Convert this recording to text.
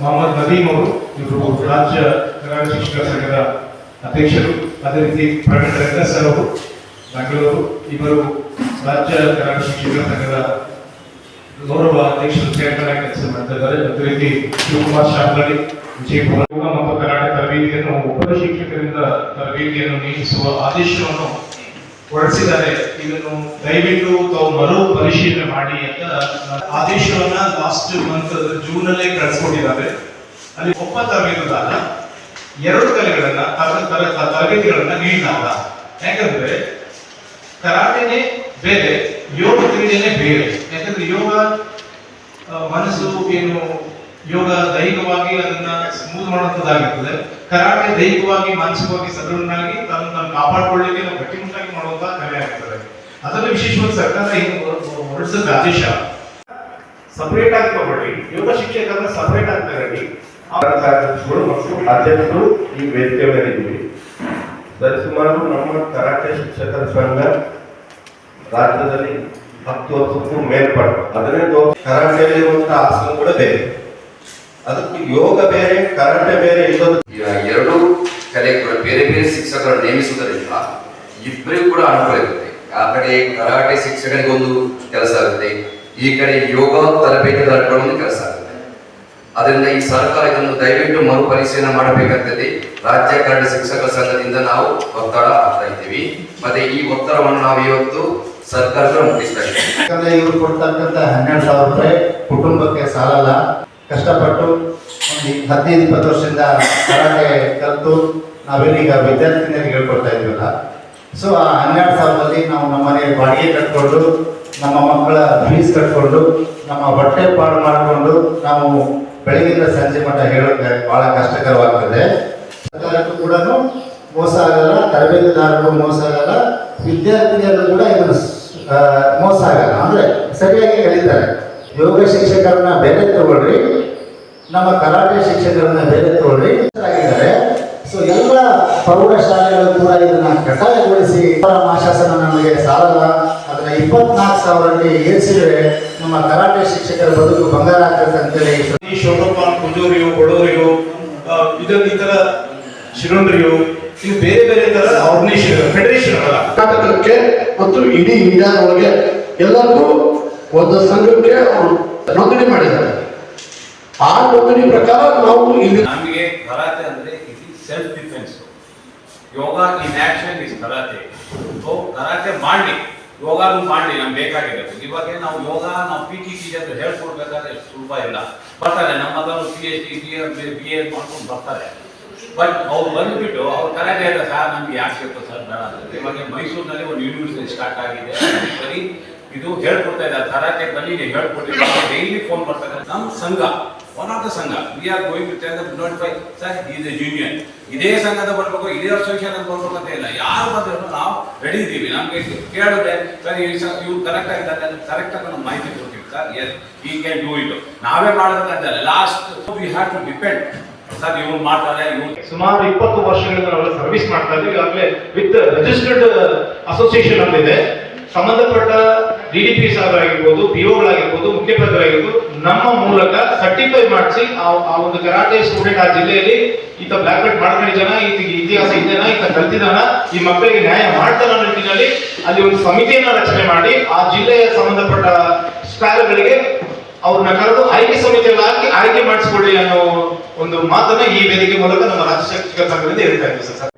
ಮೊಹಮ್ಮದ್ ನದೀಮ್ ಅವರು, ಇವರು ರಾಜ್ಯ ಕರಾಟೆ ಶಿಕ್ಷಕರ ಸಂಘದ ಅಧ್ಯಕ್ಷರು. ಅದೇ ರೀತಿ ಪ್ರವೀಣ್ ರೆಡ್ಡಸ್ ಅವರು ಬೆಂಗಳೂರು, ಇವರು ರಾಜ್ಯ ಕರಾಟೆ ಶಿಕ್ಷಕರ ಸಂಘದ ಗೌರವ ಅಧ್ಯಕ್ಷರು, ಚೇರ್ಮನ್ ಆಗಿ ಕೆಲಸ ಮಾಡ್ತಾ ಇದ್ದಾರೆ. ಅದೇ ರೀತಿ ಶಿವಕುಮಾರ್ ಶಾಂತಳ್ಳಿ, ವಿಜಯಪುರ. ಯೋಗ ಮತ್ತು ಕರಾಟೆ ತರಬೇತಿಯನ್ನು ಒಬ್ಬ ಶಿಕ್ಷಕರಿಂದ ತರಬೇತಿಯನ್ನು ನೇಮಿಸುವ ಆದೇಶವನ್ನು ಹೊರಡಿಸಿದ್ದಾರೆ. ಇದನ್ನು ದಯವಿಟ್ಟು ತಾವು ಮರು ಪರಿಶೀಲನೆ ಮಾಡಿ ಅಂತ ಆದೇಶವನ್ನ ಲಾಸ್ಟ್ ಮಂತ್ ಜೂನ್ ಅಲ್ಲೇ ಕಳಿಸ್ಕೊಟ್ಟಿದ್ದಾರೆ. ಅಲ್ಲಿ ಒಬ್ಬ ತರಬೇತುದಾರ 2 ಕಲೆಗಳನ್ನ ತರಬೇತಿಗಳನ್ನ ನೀಡಿದಾಗ, ಯಾಕಂದ್ರೆ ಕರಾಟೆನೇ ಬೇರೆ, ಯೋಗ ಕ್ರೀಡೆನೇ ಬೇರೆ. ಯಾಕಂದ್ರೆ ಯೋಗ ಮನಸ್ಸು ಏನು, ಯೋಗ ದೈಹಿಕವಾಗಿ ಅದನ್ನ ಸ್ಮೂತ್ ಮಾಡುವಂತದ್ದಾಗಿರ್ತದೆ. ಕರಾಟೆ ದೈಹಿಕವಾಗಿ ಮಾನಸಿಕವಾಗಿ ಸದೃಢನಾಗಿ ತನ್ನ ಕಾಪಾಡಿಕೊಳ್ಳಿಕ್ಕೆ ನಾವು ಗಟ್ಟಿಮುಟ್ಟಾಗಿ ಮಾಡುವಂತ ಕಲೆ ಆಗ್ತದೆ. ಅದನ್ನು ವಿಶೇಷವಾಗಿ ಸರ್ಕಾರ ಹೊರಡಿಸಿದ ಆದೇಶ ಸಪರೇಟ್ ಆಗಿ ತಗೊಳ್ಳಿ, ಯೋಗ ಶಿಕ್ಷಕರನ್ನ ಸಪರೇಟ್ ಆಗಿ ತಗೊಳ್ಳಿ. ಮತ್ತು ಅಧ್ಯಕ್ಷರು ಈ ವೇದಿಕೆ ಮೇಲೆ ಇದ್ದೀವಿ. ಸರಿಸುಮಾರು ನಮ್ಮ ಕರಾಟೆ ಶಿಕ್ಷಕರ ಸಂಘ ರಾಜ್ಯದಲ್ಲಿ 10 ವರ್ಷಕ್ಕೂ ಮೇಲ್ಪಟ್ಟು 15 ವರ್ಷ ಕರಾಟೆಯಲ್ಲಿರುವಂತಹ ಆಸನ ಕೂಡ ಬೇರೆ. ಅದಕ್ಕೆ ಯೋಗ ಬೇರೆ, ಕರಾಟೆ ಬೇರೆ. ಎರಡೂ ಕಲೆ ಕೂಡ ಬೇರೆ ಬೇರೆ ಶಿಕ್ಷಕರು ನೇಮಿಸುವುದರಿಂದ ಇಬ್ಬರಿಗೂ ಕೂಡ ಅನುಕೂಲ ಇರುತ್ತೆ. ಆ ಕಡೆ ಕರಾಟೆ ಶಿಕ್ಷಕರಿಗೆ ಒಂದು ಕೆಲಸ ಆಗುತ್ತೆ, ಈ ಕಡೆ ಯೋಗ ತರಬೇತಿ ಒಂದು ಕೆಲಸ ಆಗುತ್ತೆ. ಅದರಿಂದ ಈ ಸರ್ಕಾರ ಇದನ್ನು ದಯವಿಟ್ಟು ಮರುಪರಿಶೀಲನೆ ಮಾಡಬೇಕಾಗ್ತದೆ. ರಾಜ್ಯ ಕರಾಟೆ ಶಿಕ್ಷಕರ ಸಂಘದಿಂದ ನಾವು ಒತ್ತಡ ಆಗ್ತಾ ಇದ್ದೀವಿ. ಮತ್ತೆ ಈ ಒತ್ತಡವನ್ನು ನಾವು ಇವತ್ತು ಸರ್ಕಾರಕ್ಕೆ ಮುಟ್ಟಿಸ್ತಾ ಇದ್ದೀವಿ. ಇವರು ಕೊಡ್ತಕ್ಕಂಥ 12,000 ರೂಪಾಯಿ ಕುಟುಂಬಕ್ಕೆ ಸಾಲಲ್ಲ. ಕಷ್ಟಪಟ್ಟು ಒಂದು 15-20 ವರ್ಷದಿಂದ ಕರಾಟೆ ಕಲಿತು ನಾವೇನೀಗ ವಿದ್ಯಾರ್ಥಿನಿಯರಿಗೆ ಹೇಳ್ಕೊಡ್ತಾ ಇದ್ವಲ್ಲ, ಸೊ ಆ 12,000ದಲ್ಲಿ ನಾವು ನಮ್ಮ ಮನೆಯ ಬಾಡಿಗೆ ಕಟ್ಕೊಂಡು, ನಮ್ಮ ಮಕ್ಕಳ ಫೀಸ್ ಕಟ್ಕೊಂಡು, ನಮ್ಮ ಬಟ್ಟೆ ಪಾಡು ಮಾಡಿಕೊಂಡು ನಾವು ಬೆಳಗಿಂದ ಸಂಜೆ ಮಟ್ಟ ಹೇಳೋಕೆ ಬಹಳ ಕಷ್ಟಕರವಾಗ್ತದೆ. ಸರ್ಕಾರಕ್ಕೂ ಕೂಡ ಮೋಸ ಆಗಲ್ಲ, ತರಬೇತುದಾರರಿಗೂ ಮೋಸ ಆಗಲ್ಲ, ವಿದ್ಯಾರ್ಥಿನಿಯರು ಕೂಡ ಇದನ್ನು ಮೋಸ ಆಗಲ್ಲ. ಅಂದರೆ ಸರಿಯಾಗಿ ಕಲಿತಾರೆ. ಯೋಗ ಶಿಕ್ಷಕರನ್ನ ಬೇರೆ ತಗೊಳ್ರಿ, ನಮ್ಮ ಕರಾಟೆ ಶಿಕ್ಷಕರನ್ನ ಬೇರೆ ತಗೊಳ್ರಿ ಆಗಿದ್ದಾರೆ. ಸೊ ಎಲ್ಲ ಪ್ರೌಢಶಾಲೆಗಳು ಕೂಡ ಇದನ್ನ ಕಡ್ಡಾಯಗೊಳಿಸಿ, ಮಾಶಾಸನ ನಮಗೆ ಸಾಲಲ್ಲ, ಅದನ್ನ 24,000 ಏರಿಸಿದ್ರೆ ನಮ್ಮ ಕರಾಟೆ ಶಿಕ್ಷಕರ ಬದುಕು ಬಂಗಾರ ಆಗ್ತದೆ ಅಂತೇಳಿ ಶೋಭಪ್ಪ ಕುಜೂರಿಯು, ಬಡೋರಿಯು, ಈ ತರ ಶಿರೋಂಡ್ರಿಯು, ಇದು ಬೇರೆ ಬೇರೆ ತರ ಆರ್ಗನೈಸೇಷನ್ ಫೆಡರೇಷನ್ ಕರ್ನಾಟಕಕ್ಕೆ ಮತ್ತು ಇಡೀ ಇಂಡಿಯಾ ಒಳಗೆ ಎಲ್ಲರಿಗೂ ಒಂದು ಸಂಘಕ್ಕೆ ಅವರು ನೋಂದಣಿ ಮಾಡಿದ್ದಾರೆ. ಆ ನೋಂದಣಿ ಪ್ರಕಾರ ನಾವು ಇಲ್ಲಿ ನಮಗೆ ಕರಾಟೆ ಅಂದ್ರೆ it is self defence. Yoga in action is karate. So karate ಮಾಡಿ, ಯೋಗಾನು ಮಾಡಿ ನಮ್ಗೆ ಬೇಕಾಗಿದೆ. ಇವಾಗ ನಾವು ಯೋಗ ನಾವು PT ಟೀಚರ್ ಹೇಳ್ಕೊಡ್ಬೇಕಾದ್ರೆ ಸುಲಭ ಇಲ್ಲ. ಬರ್ತಾರೆ ನಮ್ಮ ಮಗನು PhD BA ಮಾಡ್ಕೊಂಡು ಬರ್ತಾರೆ. ಬಟ್ ಅವ್ರು ಬಂದ್ಬಿಟ್ಟು ಅವ್ರು ಕರಾಟೆ ಹೇಳಿದ್ರೆ ಸರ್ ನಮ್ಗೆ ಯಾಕೆ ಬೇಕು ಸರ್ ಬೇಡ ಅಂತ. ಇವಾಗ ಮೈಸೂರಿನಲ್ಲಿ ಒಂದು ಯೂನಿವರ್ಸಿಟಿ ಸ್ಟಾರ್ಟ್ ಆಗಿದೆ. ಬರೀ ಇದು ಹೇಳ್ಕೊಡ್ತಾ ಇದ್ದಾರೆ, ಕರಾಟೆ ಬನ್ನಿ ನೀವು ಹೇಳ್ಕೊಟ್ಟಿದ್ದಾರೆ. ಡೈಲಿ ಫೋನ್ ಬರ್ತಾರೆ. ನಮ್ಮ ಸಂಘ ಒನ್ ಆಫ್ ದ ಸಂಘ we are going to tell them notify sir is a union. ಇದೇ ಸಂಘದ ಬರ್ಬೇಕು, ಇದೇ ಅಸೋಸಿಯೇಷನ್ ಬರ್ಬೇಕು ಅಂತ ಇಲ್ಲ. ಯಾರು ಬಂದ್ರು ನಾವು ರೆಡಿ ಇದ್ದೀವಿ. ನಮ್ಗೆ ಕೇಳಿದ್ರೆ ಸರ್ ಇವ್ರು ಕರೆಕ್ಟ್ ಆಗಿದ್ದಾರೆ, ಕರೆಕ್ಟ್ ಆಗಿ ನಾವು ಮಾಹಿತಿ ಕೊಡ್ತೀವಿ sir. Yes I can do it. ನಾವೇ ಮಾಡೋದಕ್ಕಂತ last we have to depend sir. ಇವ್ರು ಮಾಡ್ತಾರೆ, ಇವ್ರು ಸುಮಾರು 20 ವರ್ಷಗಳಿಂದ ನಾವೆಲ್ಲ ಸರ್ವಿಸ್ ಮಾಡ್ತಾ ಇದ್ದೀವಿ. ಈಗಾಗಲೇ ವಿತ್ ರಿಜಿಸ್ಟರ್ಡ್ ಅಸೋಸಿಯೇಷನ್ ಅಂತಿದೆ. ಸಂಬಂಧಪಟ್ಟ DDPs ಆಗಿರ್ಬೋದು, POಗಳಾಗಿರ್ಬೋದು, ಮುಖ್ಯಪದರಾಗಿರ್ಬೋದು, ನಮ್ಮ ಮೂಲಕ ಸರ್ಟಿಫೈ ಮಾಡಿಸಿ ಆ ಒಂದು ಕರಾಟೆ ಸ್ಟೂಡೆಂಟ್ ಆ ಜಿಲ್ಲೆಯಲ್ಲಿ ಈತ ಬ್ಲಾಕ್ ಬೆಲ್ಟ್ ಮಾಡ್ಕೊಂಡಿದ್ದಾನ, ಈತ ಇತಿಹಾಸ ಇದ್ದೇನಾ, ಈತ ಕಲ್ತಿದ್ದಾನ, ಈ ಮಕ್ಕಳಿಗೆ ನ್ಯಾಯ ಮಾಡ್ತಾನ ಅನ್ನೋ ನಿಟ್ಟಿನಲ್ಲಿ ಅಲ್ಲಿ ಒಂದು ಸಮಿತಿಯನ್ನ ರಚನೆ ಮಾಡಿ ಆ ಜಿಲ್ಲೆಯ ಸಂಬಂಧಪಟ್ಟ ಸ್ಥಳಗಳಿಗೆ ಅವ್ರನ್ನ ಕರೆದು ಆಯ್ಕೆ ಸಮಿತಿಯಲ್ಲಿ ಹಾಕಿ ಆಯ್ಕೆ ಮಾಡಿಸಿಕೊಳ್ಳಿ ಅನ್ನೋ ಒಂದು ಮಾತನ್ನ ಈ ವೇದಿಕೆ ಮೂಲಕ ನಮ್ಮ ರಾಜ್ಯ ಶಿಕ್ಷಕರ ಸಂಘದಿಂದ ಹೇಳ್ತಾ ಇದ್ದೀವಿ ಸರ್.